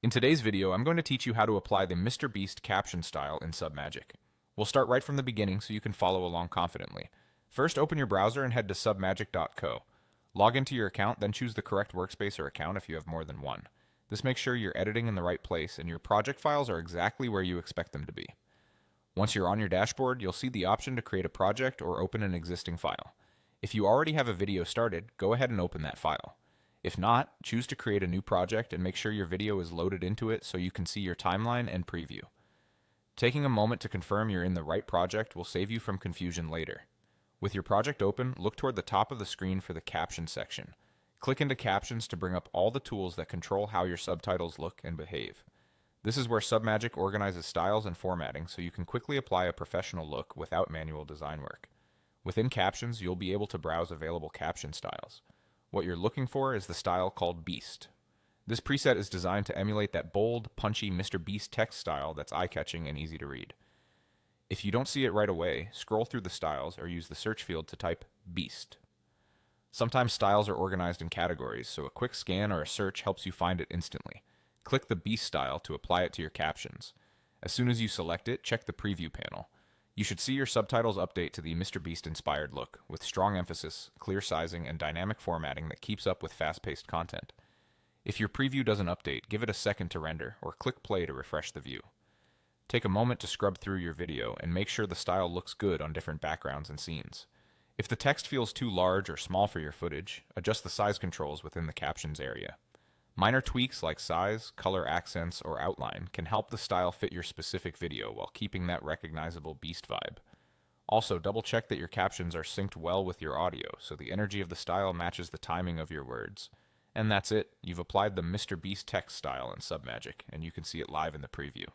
In today's video, I'm going to teach you how to apply the MrBeast Caption style in Submagic. We'll start right from the beginning so you can follow along confidently. First, open your browser and head to submagic.co. Log into your account, then choose the correct workspace or account if you have more than one. This makes sure you're editing in the right place and your project files are exactly where you expect them to be. Once you're on your dashboard, you'll see the option to create a project or open an existing file. If you already have a video started, go ahead and open that file. If not, choose to create a new project and make sure your video is loaded into it so you can see your timeline and preview. Taking a moment to confirm you're in the right project will save you from confusion later. With your project open, look toward the top of the screen for the Captions section. Click into Captions to bring up all the tools that control how your subtitles look and behave. This is where Submagic organizes styles and formatting so you can quickly apply a professional look without manual design work. Within Captions, you'll be able to browse available caption styles. What you're looking for is the style called Beast. This preset is designed to emulate that bold, punchy MrBeast text style that's eye-catching and easy to read. If you don't see it right away, scroll through the styles or use the search field to type Beast. Sometimes styles are organized in categories, so a quick scan or a search helps you find it instantly. Click the Beast style to apply it to your captions. As soon as you select it, check the preview panel. You should see your subtitles update to the MrBeast-inspired look, with strong emphasis, clear sizing, and dynamic formatting that keeps up with fast-paced content. If your preview doesn't update, give it a second to render, or click play to refresh the view. Take a moment to scrub through your video and make sure the style looks good on different backgrounds and scenes. If the text feels too large or small for your footage, adjust the size controls within the captions area. Minor tweaks like size, color accents, or outline can help the style fit your specific video while keeping that recognizable Beast vibe. Also, double check that your captions are synced well with your audio so the energy of the style matches the timing of your words. And that's it, you've applied the MrBeast text style in Submagic, and you can see it live in the preview.